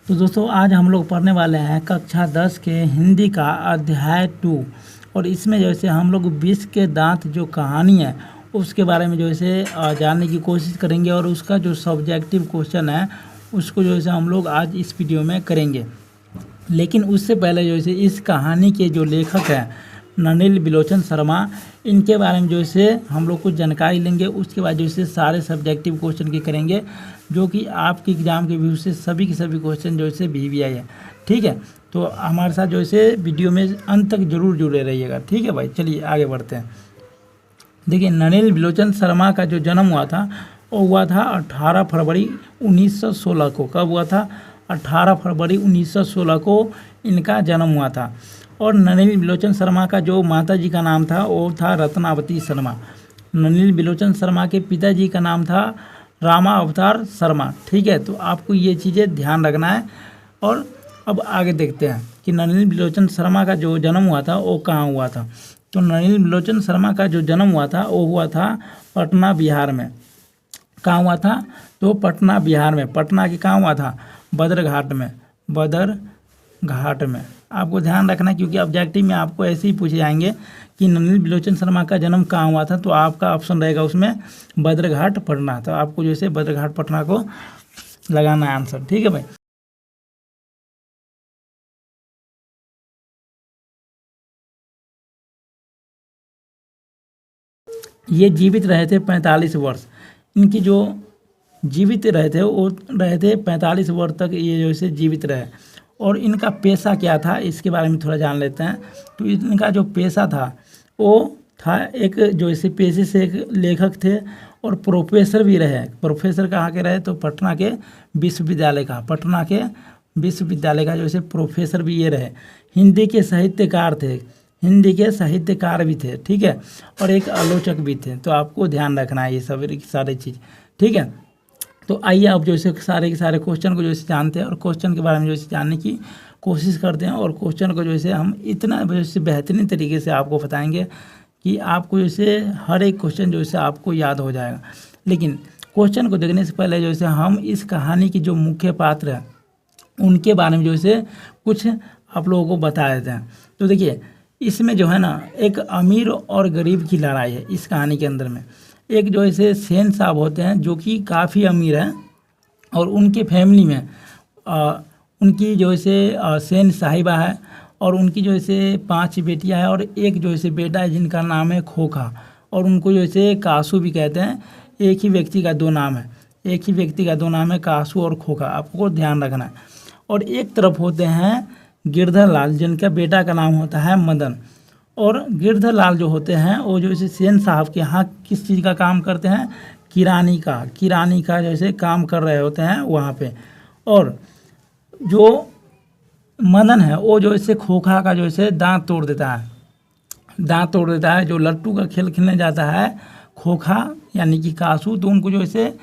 तो दोस्तों आज हम लोग पढ़ने वाले हैं कक्षा 10 के हिंदी का अध्याय 2। और इसमें जैसे हम लोग विष के दांत जो कहानी है उसके बारे में जैसे जानने की कोशिश करेंगे और उसका जो सब्जेक्टिव क्वेश्चन है उसको जैसे हम लोग आज इस वीडियो में करेंगे। लेकिन उससे पहले जैसे इस कहानी के जो लेखक हैं नलिनी बिलोचन शर्मा, इनके बारे में जैसे हम लोग कुछ जानकारी लेंगे। उसके बाद जैसे सारे सब्जेक्टिव क्वेश्चन के करेंगे जो कि आपके एग्जाम के व्यू से सभी के सभी क्वेश्चन जो है VVI है। ठीक है, तो हमारे साथ जो है वीडियो में अंत तक जरूर जुड़े रहिएगा। ठीक है भाई, चलिए आगे बढ़ते हैं। देखिए, नलिनी बिलोचन शर्मा का जो जन्म हुआ था वो हुआ था 18 फरवरी 1916 को। कब हुआ था? 18 फरवरी 1916 को इनका जन्म हुआ था। और नलिनी बिलोचन शर्मा का जो माता जी का नाम था वो था रत्नावती शर्मा। नलिनी बिलोचन शर्मा के पिताजी का नाम था रामा अवतार शर्मा। ठीक है, तो आपको ये चीज़ें ध्यान रखना है। और अब आगे देखते हैं कि नलिनी बिलोचन शर्मा का जो जन्म हुआ था वो कहाँ हुआ था। तो नलिनी बिलोचन शर्मा का जो जन्म हुआ था वो हुआ था पटना बिहार में। कहाँ हुआ था? तो पटना बिहार में। पटना के कहाँ हुआ था? बदरघाट में। बदरघाट में आपको ध्यान रखना है, क्योंकि ऑब्जेक्टिव में आपको ऐसे ही पूछे जाएंगे कि नलिनी बिलोचन शर्मा का जन्म कहाँ हुआ था, तो आपका ऑप्शन रहेगा उसमें बदरघाट पटना। तो आपको जैसे बदरघाट पटना को लगाना है आंसर। ठीक है भाई। ये जीवित रहे थे 45 वर्ष। इनकी जो जीवित रहे थे वो रहे थे 45 वर्ष तक ये जैसे जीवित रहे। और इनका पेशा क्या था इसके बारे में थोड़ा जान लेते हैं। तो इनका जो पेशा था वो था एक जो इसे पेशे से एक लेखक थे और प्रोफेसर भी रहे। प्रोफेसर कहाँ के रहे? तो पटना के विश्वविद्यालय का। पटना के विश्वविद्यालय का जो इसे प्रोफेसर भी ये रहे। हिंदी के साहित्यकार थे। हिंदी के साहित्यकार भी थे। ठीक है, और एक आलोचक भी थे। तो आपको ध्यान रखना है ये सब सारी चीज़। ठीक है, तो आइए अब जो है सारे के सारे क्वेश्चन को जो है जानते हैं और क्वेश्चन के बारे में जो है जानने की कोशिश करते हैं। और क्वेश्चन को जो है हम इतना जैसे बेहतरीन तरीके से आपको बताएंगे कि आपको जैसे हर एक क्वेश्चन जो है आपको याद हो जाएगा। लेकिन क्वेश्चन को देखने से पहले जो है हम इस कहानी की जो मुख्य पात्र हैं उनके बारे में जो है कुछ आप लोगों को बता देते हैं। तो देखिए, इसमें जो है ना एक अमीर और गरीब की लड़ाई है इस कहानी के अंदर में। एक जो ऐसे सेन साहब होते हैं जो कि काफ़ी अमीर हैं और उनके फैमिली में उनकी जो है सेन साहिबा है और उनकी जो है 5 बेटियां हैं और एक जो है बेटा है जिनका नाम है खोखा। और उनको जो है कासू भी कहते हैं। एक ही व्यक्ति का 2 नाम है। एक ही व्यक्ति का 2 नाम है, कासू और खोखा। आपको ध्यान रखना है। और एक तरफ होते हैं गिरधर लाल जिनका बेटा का नाम होता है मदन। और गिरधर लाल जो होते हैं वो जो है सेन साहब के यहाँ किस चीज़ का काम करते हैं? किरानी का जैसे काम कर रहे होते हैं वहाँ पे। और जो मदन है वो जो है खोखा का जो है दांत तोड़ देता है। जो लट्टू का खेल खेलने जाता है खोखा यानी कि कासू, तो उनको जो है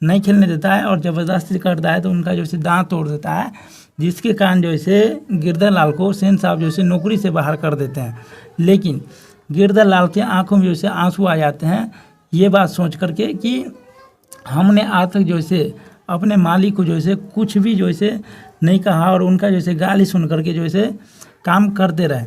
नहीं खेलने देता है और ज़बरदस्ती करता है तो उनका जो है दांत तोड़ देता है, जिसके कारण जो है गिरधर लाल को सेन साहब जो है नौकरी से बाहर कर देते हैं। लेकिन गिरधर लाल के आंखों में जो है आंसू आ जाते हैं ये बात सोच करके कि हमने आज तक जो है अपने मालिक को जो है कुछ भी जो है नहीं कहा और उनका जो है गाली सुन करके जो है काम करते रहे।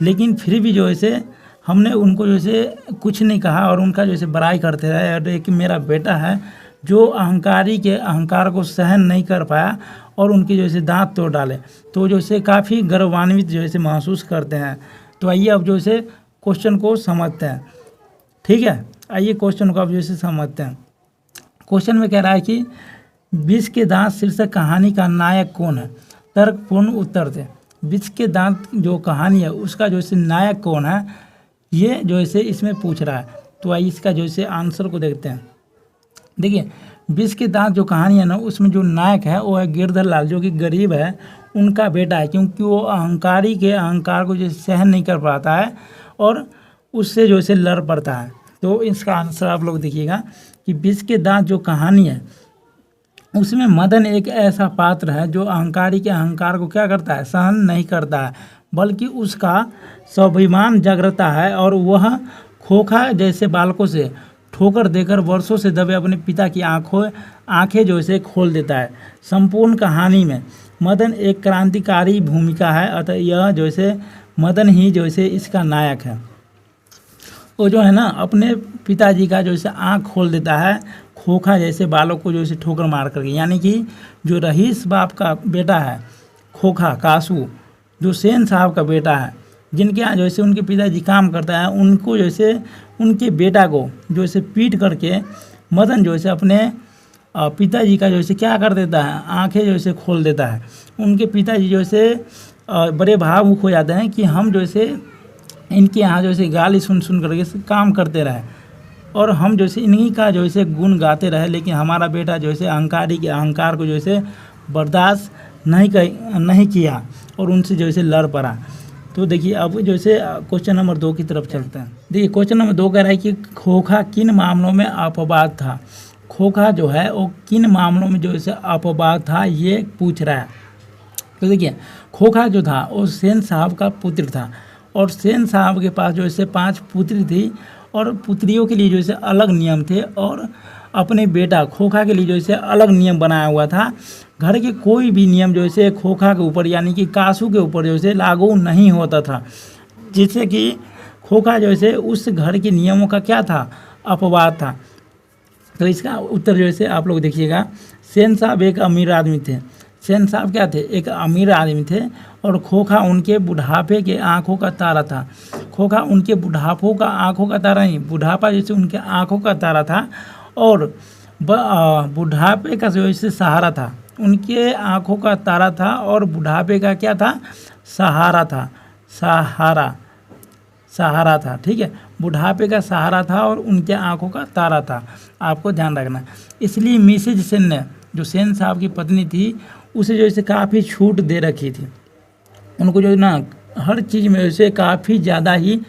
लेकिन फिर भी जो है हमने उनको जो है कुछ नहीं कहा और उनका जो है बड़ाई करते रहे। और एक मेरा बेटा है जो अहंकारी के अहंकार को सहन नहीं कर पाया और उनके जो है दांत तोड़ डाले, तो जो है काफ़ी गर्वान्वित जो है महसूस करते हैं। तो आइए अब जो है क्वेश्चन को समझते हैं। ठीक है, आइए क्वेश्चन को अब जो है समझते हैं। क्वेश्चन में कह रहा है कि विष के दांत शीर्षक कहानी का नायक कौन है? तर्कपूर्ण उत्तर दें। विष के दांत जो कहानी है उसका जो है नायक कौन है, ये जो है इसमें पूछ रहा है। तो आइए इसका जो है आंसर को देखते हैं। देखिए, विष के दांत जो कहानी है ना उसमें जो नायक है वो है गिरधर लाल, जो कि गरीब है, उनका बेटा है। क्योंकि वो अहंकारी के अहंकार को जो सहन नहीं कर पाता है और उससे जो है लड़ पड़ता है। तो इसका आंसर आप लोग देखिएगा कि विष के दांत जो कहानी है उसमें मदन एक ऐसा पात्र है जो अहंकारी के अहंकार को क्या करता है? सहन नहीं करता है, बल्कि उसका स्वाभिमान जागृता है और वह खोखा जैसे बालकों से ठोकर देकर वर्षों से दबे अपने पिता की आंखें जो है खोल देता है। संपूर्ण कहानी में मदन एक क्रांतिकारी भूमिका है, अतः यह जो है मदन ही जो है इसका नायक है। वो जो है ना अपने पिताजी का जो है आँख खोल देता है खोखा जैसे बालों को जो है ठोकर मार करके, यानी कि जो रईस बाप का बेटा है खोखा कासू, जो सेन साहब का बेटा है, जिनके यहाँ जैसे उनके पिताजी काम करता है, उनको जैसे उनके बेटा को जो है पीट करके मदन जो है अपने पिताजी का जो है क्या कर देता है, आंखें जो है खोल देता है। उनके पिताजी जो है बड़े भावुक हो जाते हैं कि हम जो है इनके यहाँ जो है गाली सुन सुन करके काम करते रहे और हम जो है इन्हीं का जो है गुण गाते रहे, लेकिन हमारा बेटा जो है अहंकारी के अहंकार को जो है बर्दाश्त नहीं किया और उनसे जो है लड़ पड़ा। तो देखिए अब जो है क्वेश्चन नंबर 2 की तरफ चलते हैं। देखिए क्वेश्चन नंबर 2 कह रहा है कि खोखा किन मामलों में अपवाद था। खोखा जो है वो किन मामलों में जो है अपवाद था ये पूछ रहा है। तो देखिए खोखा जो था वो सेन साहब का पुत्र था और सेन साहब के पास जो है 5 पुत्री थी और पुत्रियों के लिए जो है अलग नियम थे और अपने बेटा खोखा के लिए जो है अलग नियम बनाया हुआ था। घर के कोई भी नियम जो है खोखा के ऊपर यानी कि कासू के ऊपर जो है लागू नहीं होता था, जिससे कि खोखा जो है उस घर के नियमों का क्या था, अपवाद था। तो इसका उत्तर जो है आप लोग देखिएगा, सेन साहब एक अमीर आदमी थे। सेन साहब क्या थे, एक अमीर आदमी थे और खोखा उनके बुढ़ापे के आँखों का तारा था। खोखा उनके बुढ़ापों का आँखों का तारा नहीं, बुढ़ापा जैसे उनके आँखों का तारा था और बुढ़ापे का जो है सहारा था। उनके आँखों का तारा था और बुढ़ापे का क्या था, सहारा था, सहारा था। ठीक है, बुढ़ापे का सहारा था और उनके आँखों का तारा था, आपको ध्यान रखना। इसलिए मिसेज सेन ने, जो सेन साहब की पत्नी थी, उसे जो है काफ़ी छूट दे रखी थी। उनको जो है ना हर चीज़ में उसे काफ़ी ज़्यादा ही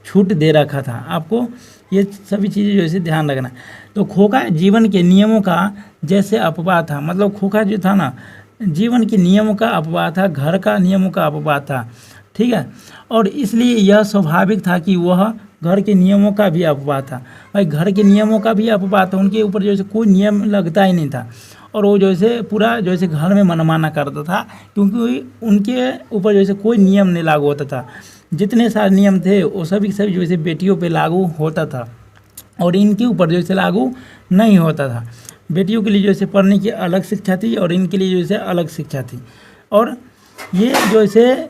छूट दे रखा था। आपको ये सभी चीज़ें जो है ध्यान रखना। तो खोखा जीवन के नियमों का जैसे अपवाद था, मतलब खोखा जो था ना जीवन के नियमों का अपवाद था, घर का नियमों का अपवाद था। ठीक है, और इसलिए यह स्वाभाविक था कि वह घर के नियमों का भी अपवाद था। भाई घर के नियमों का भी अपवाद था, उनके ऊपर जो है कोई नियम लगता ही नहीं था और वो जो है पूरा जो है घर में मनमाना करता था, क्योंकि उनके ऊपर जो है कोई नियम नहीं लागू होता था। जितने सारे नियम थे वो सभी जो है बेटियों पे लागू होता था और इनके ऊपर जो है लागू नहीं होता था। बेटियों के लिए जो है पढ़ने की अलग शिक्षा थी और इनके लिए जो है अलग शिक्षा थी। और ये जो है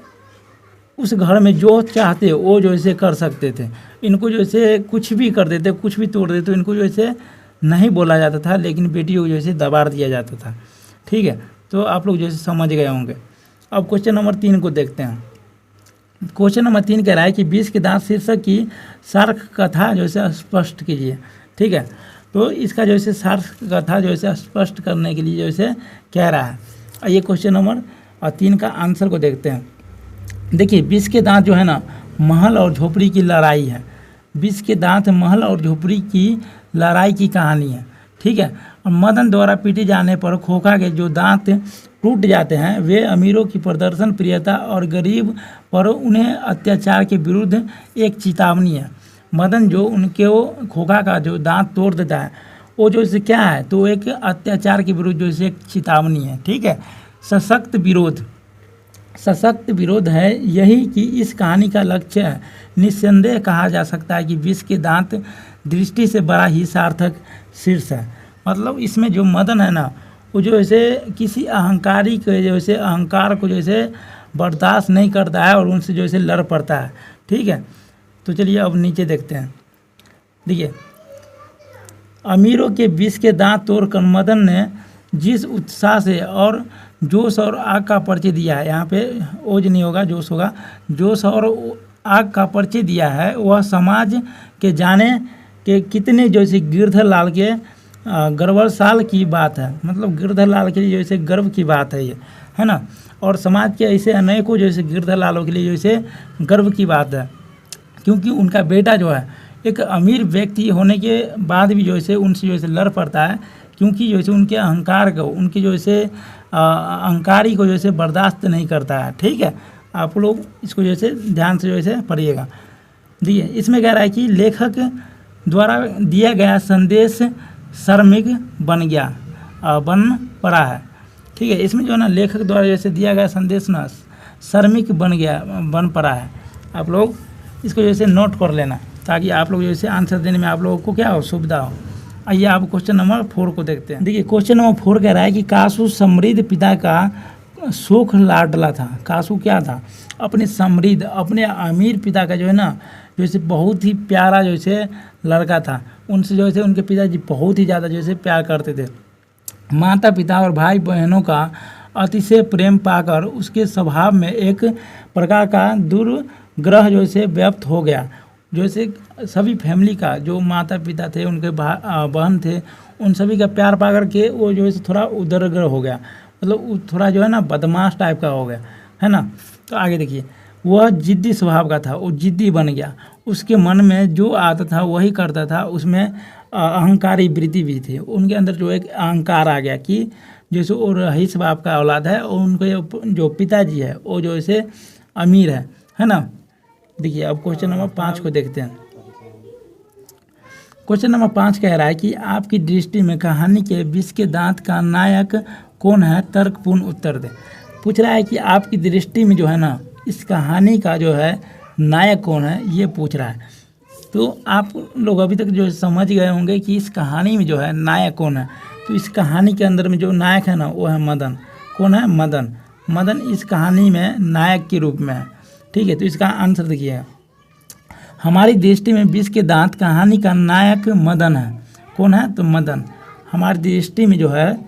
उस घर में जो चाहते वो जो है कर सकते थे। इनको जो है कुछ भी कर देते, कुछ भी तोड़ देते, इनको जो है नहीं बोला जाता था, लेकिन बेटियों को जो है दबा दिया जाता था। ठीक है, तो आप लोग जो है समझ गए होंगे। अब क्वेश्चन नंबर 3 को देखते हैं। क्वेश्चन नंबर 3 कह रहा है कि 20 के दांत शीर्षक की सार्क कथा जो है स्पष्ट कीजिए। ठीक है, तो इसका जो है सार्क कथा जो है स्पष्ट करने के लिए जो है कह रहा है। ये क्वेश्चन नंबर 3 का आंसर को देखते हैं। देखिए 20 के दांत जो है ना महल और झोपड़ी की लड़ाई है। 20 के दांत महल और झोपड़ी की लड़ाई की कहानी है। ठीक है, और मदन द्वारा पीटे जाने पर खोखा के जो दांत टूट जाते हैं वे अमीरों की प्रदर्शन प्रियता और गरीब पर उन्हें अत्याचार के विरुद्ध एक चेतावनी है। मदन जो उनके खोखा का जो दांत तोड़ देता है वो जो है क्या है, तो एक अत्याचार के विरुद्ध जो है एक चेतावनी है। ठीक है, सशक्त विरोध है यही कि इस कहानी का लक्ष्य है। निस्संदेह कहा जा सकता है कि 20 के दांत दृष्टि से बड़ा ही सार्थक शीर्ष है। मतलब इसमें जो मदन है ना वो जो है किसी अहंकारी के जो है अहंकार को जो है बर्दाश्त नहीं करता है और उनसे जो है लड़ पड़ता है। ठीक है, तो चलिए अब नीचे देखते हैं। देखिए अमीरों के 20 के दांत तोड़कर मदन ने जिस उत्साह से और जोश और आग का परिचय दिया है, यहाँ पे ओज नहीं होगा जोश होगा, जोश और आग का परिचय दिया है, वह समाज के जाने के कितने जो है गिरधर लाल के गर्वशाल की बात है। मतलब गिरधर लाल के लिए जो है गर्व की बात है ये, है ना। और समाज के ऐसे अनेकों जो है गिरधर लालों के लिए जो है गर्व की बात है, क्योंकि उनका बेटा जो है एक अमीर व्यक्ति होने के बाद भी जो है उनसे जो है लड़ पड़ता है, क्योंकि जो है उनके अहंकार को, उनकी जो है अहंकारी को जो है बर्दाश्त नहीं करता है। ठीक है, आप लोग इसको जो है ध्यान से जो है पढ़िएगा। देखिए इसमें कह रहा है कि लेखक द्वारा दिया गया संदेश श्रमिक बन पड़ा है। ठीक है, इसमें जो है ना लेखक द्वारा जैसे दिया गया संदेश ना श्रमिक बन पड़ा है। आप लोग इसको जैसे नोट कर लेना ताकि आप लोग जैसे आंसर देने में आप लोगों को क्या हो, सुविधा हो। आइए आप क्वेश्चन नंबर 4 को देखते हैं। देखिए क्वेश्चन नंबर 4 कह रहा है कि कासू समृद्ध पिता का सुख लाडला था। कासू क्या था, अपने समृद्ध अपने अमीर पिता का जो है ना जैसे बहुत ही प्यारा जैसे लड़का था। उनसे जो है उनके पिताजी बहुत ही ज़्यादा जैसे प्यार करते थे। माता पिता और भाई बहनों का अतिशय प्रेम पाकर उसके स्वभाव में एक प्रकार का दुर्ग्रह जैसे व्याप्त हो गया। जैसे सभी फैमिली का जो माता पिता थे, उनके बहन थे, उन सभी का प्यार पा करके वो जो है थोड़ा उदरग्रह हो गया, मतलब थोड़ा जो है ना बदमाश टाइप का हो गया, है ना। तो आगे देखिए, वह जिद्दी स्वभाव का था, वो जिद्दी बन गया। उसके मन में जो आता था वही करता था। उसमें अहंकारी वृत्ति भी थी। उनके अंदर जो एक अहंकार आ गया कि जैसे वो रईस बाप का औलाद है और उनके जो पिताजी है वो जो ऐसे अमीर है ना। देखिए अब क्वेश्चन नंबर 5 को देखते हैं। क्वेश्चन नंबर 5 कह रहा है कि आपकी दृष्टि में कहानी के विष के दांत का नायक कौन है, तर्कपूर्ण उत्तर दें। पूछ रहा है कि आपकी दृष्टि में जो है ना इस कहानी का जो है नायक कौन है, ये पूछ रहा है। तो आप लोग अभी तक जो समझ गए होंगे कि इस कहानी में जो है नायक कौन है। तो इस कहानी के अंदर में जो नायक है ना वो है मदन। कौन है, मदन। मदन इस कहानी में नायक के रूप में है। ठीक है, तो इसका आंसर देखिए, हमारी दृष्टि में विष के दांत कहानी का नायक मदन है। कौन है, तो मदन। हमारी दृष्टि में जो है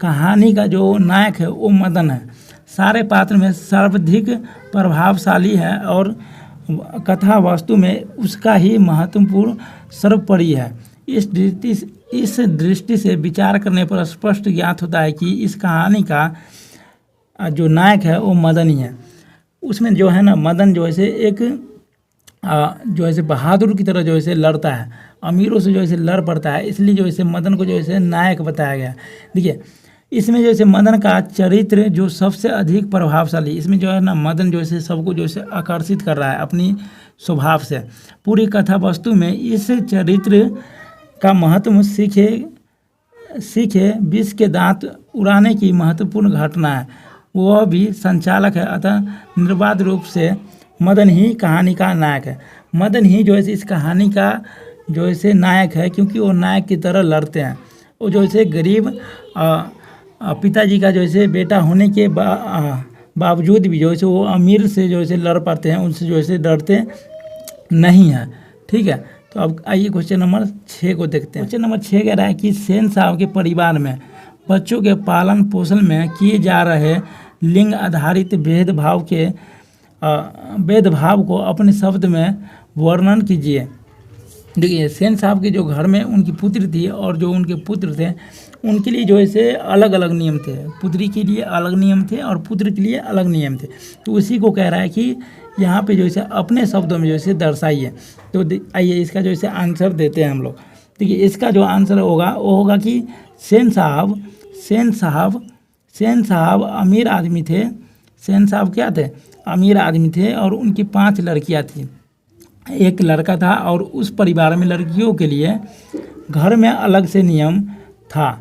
कहानी का जो नायक है वो मदन है। सारे पात्र में सर्वाधिक प्रभावशाली है और कथा वस्तु में उसका ही महत्वपूर्ण सर्वोपरि है। इस दृष्टि से विचार करने पर स्पष्ट ज्ञात होता है कि इस कहानी का जो नायक है वो मदन ही है। उसमें जो है ना मदन जो है एक जो है बहादुर की तरह जो है लड़ता है, अमीरों से जो है लड़ पड़ता है, इसलिए जो है मदन को जो है नायक बताया गया। देखिए इसमें जो है मदन का चरित्र जो सबसे अधिक प्रभावशाली, इसमें जो है ना मदन जो है सबको जो है आकर्षित कर रहा है अपनी स्वभाव से। पूरी कथा वस्तु में इस चरित्र का महत्व सीखे विष के दांत उड़ाने की महत्वपूर्ण घटना है, वह भी संचालक है। अतः निर्बाध रूप से मदन ही कहानी का नायक है। मदन ही जो है इस कहानी का जो है नायक है, क्योंकि वो नायक की तरह लड़ते हैं। वो जो है गरीब पिताजी का जो है बेटा होने के बावजूद भी जो है वो अमीर से जो है लड़ पाते हैं, उनसे जो है डरते नहीं हैं। ठीक है, तो अब आइए क्वेश्चन नंबर 6 को देखते हैं। क्वेश्चन नंबर 6 कह रहा है कि सेन साहब के परिवार में बच्चों के पालन पोषण में किए जा रहे लिंग आधारित भेदभाव को अपने शब्द में वर्णन कीजिए। देखिए सेन साहब के जो घर में उनकी पुत्री थी और जो उनके पुत्र थे उनके लिए जो है अलग अलग नियम थे। पुत्री के लिए अलग नियम थे और पुत्र के लिए अलग नियम थे। तो उसी को कह रहा है कि यहाँ पे जो है अपने शब्दों में जो है दर्शाइए। तो आइए इसका जो है आंसर देते हैं हम लोग। देखिए इसका जो आंसर होगा वो होगा कि सेन साहब अमीर आदमी थे। सेन साहब क्या थे, अमीर आदमी थे और उनकी 5 लड़कियां थी, एक लड़का था। और उस परिवार में लड़कियों के लिए घर में अलग से नियम था।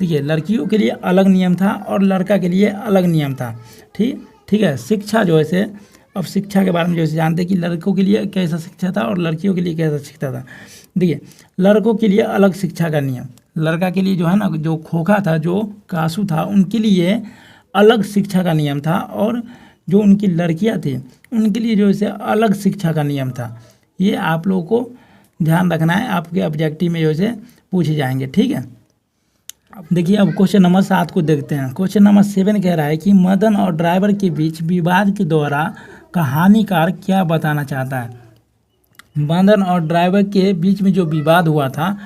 देखिए लड़कियों के लिए अलग नियम था और लड़का के लिए अलग नियम था। ठीक है, शिक्षा जो है अब शिक्षा के बारे में जो है जानते हैं कि लड़कों के लिए कैसा शिक्षा था और लड़कियों के लिए कैसा शिक्षा था। देखिए लड़कों के लिए अलग शिक्षा का नियम, लड़का के लिए जो है ना जो खोखा था, जो कासू था, उनके लिए अलग शिक्षा का नियम था। और जो उनकी लड़कियां थी उनके लिए जो है अलग शिक्षा का नियम था। ये आप लोगों को ध्यान रखना है, आपके ऑब्जेक्टिव में जो है पूछे जाएंगे। ठीक है, देखिए अब क्वेश्चन नंबर 7 को देखते हैं। क्वेश्चन नंबर 7 कह रहा है कि मदन और ड्राइवर के बीच विवाद के द्वारा कहानीकार क्या बताना चाहता है। मदन और ड्राइवर के बीच में जो विवाद हुआ था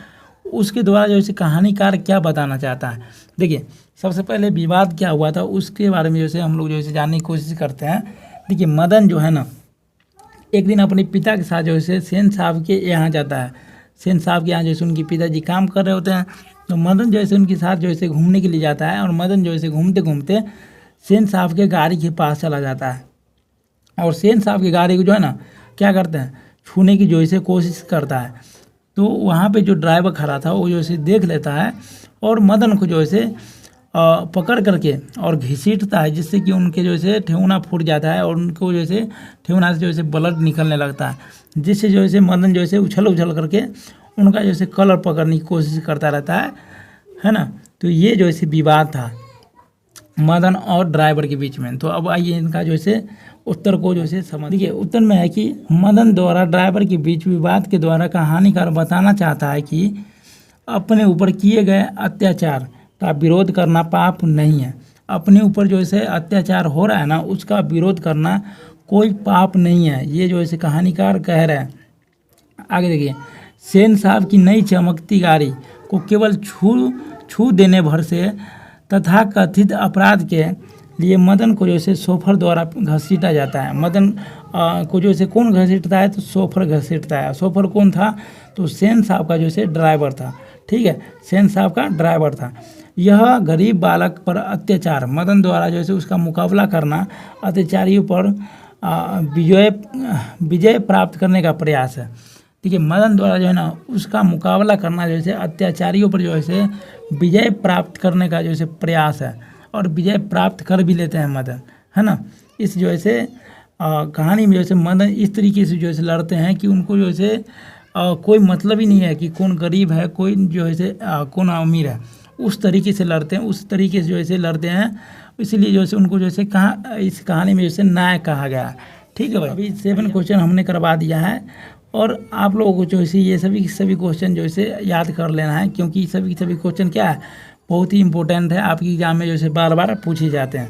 उसके द्वारा जो है कहानीकार क्या बताना चाहता है। देखिए सबसे पहले विवाद क्या हुआ था उसके बारे में जैसे हम लोग जो है जानने की कोशिश करते हैं। देखिए मदन जो है ना एक दिन अपने पिता के साथ जो है सेन साहब के यहाँ जाता है। सेन साहब के यहाँ जैसे उनके पिताजी काम कर रहे होते हैं, तो मदन जो है उनके साथ जो है घूमने के लिए जाता है। और मदन जो है घूमते घूमते सेन साहब के गाड़ी के पास चला जाता है और सेन साहब की गाड़ी को जो है ना क्या करते हैं छूने की जो है कोशिश करता है। तो वहाँ पे जो ड्राइवर खड़ा था वो जो है देख लेता है और मदन को जो है पकड़ करके और घसीटता है, जिससे कि उनके जो है ठेहुना फूट जाता है और उनको जो है ठेहुना से जो है ब्लड निकलने लगता है, जिससे जो है मदन जो है उछल उछल करके उनका जो है कलर पकड़ने की कोशिश करता रहता है ना। तो ये जो है विवाद था मदन और ड्राइवर के बीच में। तो अब आइए इनका जो है उत्तर को जो है समझ। देखिए उत्तर में है कि मदन द्वारा ड्राइवर के बीच विवाद के द्वारा कहानीकार बताना चाहता है कि अपने ऊपर किए गए अत्याचार का विरोध करना पाप नहीं है। अपने ऊपर जो है अत्याचार हो रहा है ना, उसका विरोध करना कोई पाप नहीं है, ये जो है कहानीकार कह रहे हैं। आगे देखिए, सेन साहब की नई चमकती गाड़ी को केवल छू देने भर से तथा कथित अपराध के लिए मदन को जो है शोफर द्वारा घसीटा जाता है। मदन को जो है कौन घसीटता है, तो शोफर घसीटता है। शोफर कौन था, तो सेन साहब का जो है ड्राइवर था। ठीक है, सेन साहब का ड्राइवर था। यह गरीब बालक पर अत्याचार मदन द्वारा जो है उसका मुकाबला करना अत्याचारियों पर विजय प्राप्त करने का प्रयास है। देखिए मदन द्वारा जो है ना उसका मुकाबला करना जो है अत्याचारियों पर जो है विजय प्राप्त करने का जो है प्रयास है, और विजय प्राप्त कर भी लेते हैं मदन, है ना। इस जो है कहानी में जो है मदन इस तरीके से जो है लड़ते हैं कि उनको जो है कोई मतलब ही नहीं है कि कौन गरीब है, कोई जो है कौन अमीर है। उस तरीके से लड़ते हैं, उस तरीके से जो है लड़ते हैं, इसलिए जो है उनको जो है इस कहानी में जो है नायक कहा गया। ठीक है भाई, अभी 7 क्वेश्चन हमने करवा दिया है, और आप लोगों को जो है ये सभी क्वेश्चन जो है याद कर लेना है, क्योंकि सभी क्वेश्चन क्या है, बहुत ही इंपॉर्टेंट है, आपकी एग्जाम में जो है बार बार पूछे जाते हैं।